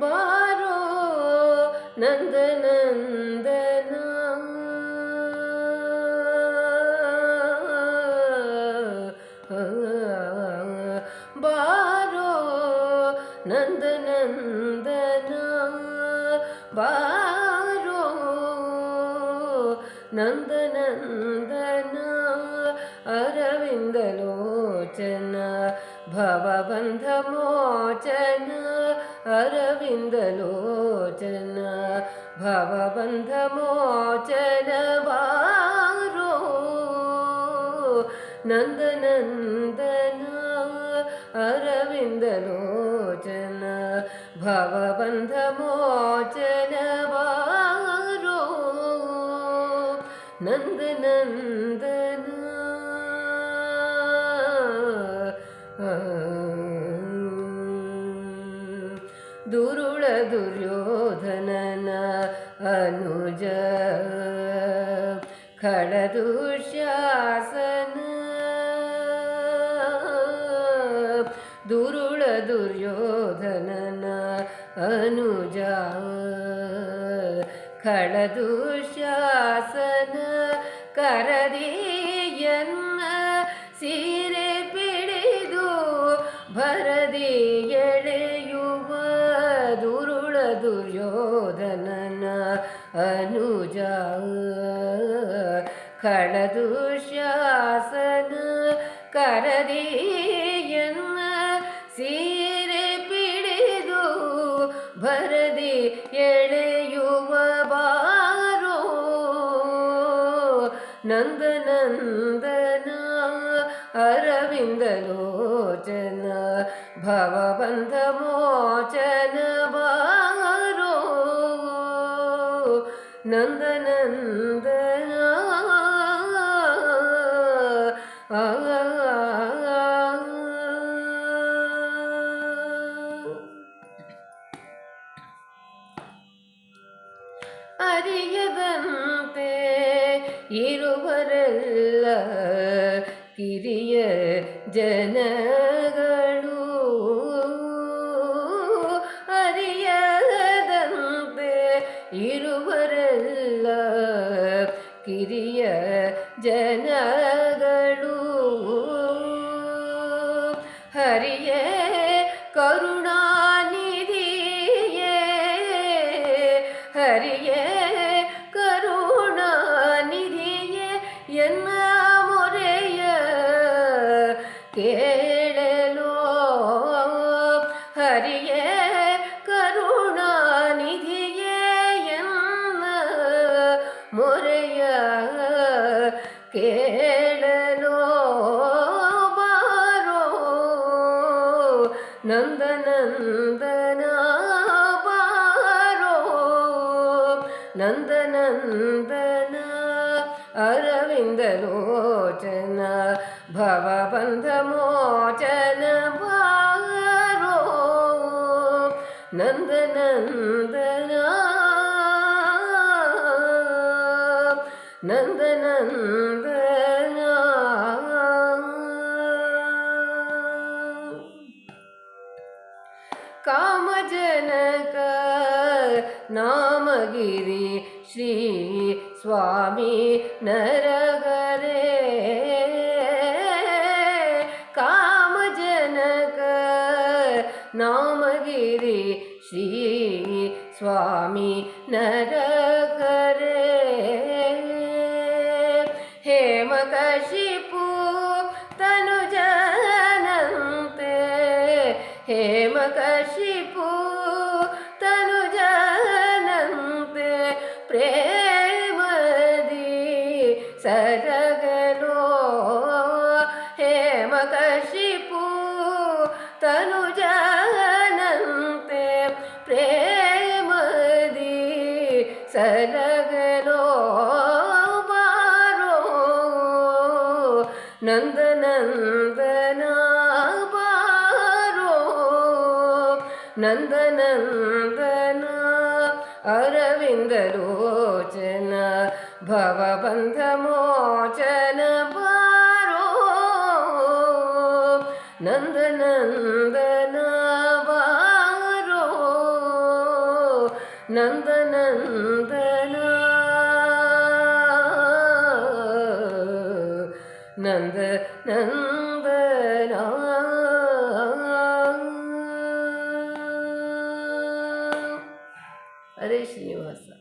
ಬಾರೋ ನಂದನಂದನ ಬಾರೋ ನಂದನಂದನ ಬಾರೋ ನಂದನಂದನ ಅರವಿಂದಲೋಚನ ಭವಬಂಧ ಮೋಚನ ಅರವಿಂದಲೋಚನ ಭವಬಂಧ ಮೋಚನ ಬಾರೋ ನಂದನಂದನ ಅರವಿಂದಲೋಚನ ಭವಬಂಧ ಮೋಚನ ಬಾರೋ ನಂದನಂದನ ದುರುಳ ದುರ್ಯೋಧನನ ಅನುಜ ಖಳದುಶ್ಯಾಸನ ದುರುಳ ದುರ್ಯೋಧನನ ಅನುಜ ಖಳದುಶ್ಯಾಸನ ಕರದಿಯನ್ನ ಸೀರೆ ಪಿಡಿದು ಭರದಿ ಎಳೆಯುವ ದುರುಳ ದುರ್ಯೋಧನನ ಅನುಜ ಖಳದುಶ್ಯಾಸನ ಕರದಿಯನ್ನ ಸೀರೆ ಪಿಡಿದು ಭರದಿ ಎಳೆಯುವ ಬಾರೋ ನಂದನಂದನ ಅರವಿಂದಲೋಚನ ಭವಬಂಧ ಮೋಚನ ಬಾರೋ ನಂದನಂದನ ಅರಿಯದಂತೆ ಇರುವರೆಲ್ಲ ಕಿರಿಯ ಜನಗಳು ಅರಿಯದಂತೆ ಇರುವರೆಲ್ಲ ಕಿರಿಯ ಜನಗಳು ಹರಿಯೇ ಕರುಣಾನಿಧಿಯೇ ಹರಿಯೇ ಕರುಣಾನಿಧಿಯೇ ಎನ್ನ ಮೊರೆಯ ಕೇಳಲೋ ಹರಿಯೇ ಕರುಣಾನಿಧಿಯೇ ಎನ್ನ ಮೊರೆಯ ಕೇಳಲೋ ಬಾರೋ ನಂದನಂದನ ಬಾರೋ ನಂದನಂದನ ಅರವಿಂದಲೋಚನ ಭವಬಂಧ ಮೋಚನ ಬಾರೋ ನಂದನಂದನ ನಂದನಂದನ ಕಾಮಜನಕ ನಾಮಗಿರಿ ಶ್ರೀ ಸ್ವಾಮಿ ನರಹರೇ ಕಾಮಜನಕ ನಾಮಗಿರಿ ಶ್ರೀ ಸ್ವಾಮಿ ನರಹರೇ ಹೇಮಕಶಿಪು ತನುಜನಂತೆ ಹೇಮಕಶಿಪು ತನುಜನಂತೆ ಪ್ರೇಮದಿ ಸರಗಲೋ ಹೇಮಕಶಿಪು ತನುಜನಂತೆ ಪ್ರೇಮದಿ ಸರಗಲೋ ಬಾರೋ ನಂದನಂದನ ಬಾರೋ ನಂದನಂದನ ಅರವಿಂದಲೋಚನ ಭವಬಂಧ ಮೋಚನ ಬಾರೋ ನಂದನಂದನ ಬಾರೋ ನಂದನಂದನ ನಂದ ನಂದನ ಹರೇ ಶ್ರೀನಿವಾಸ.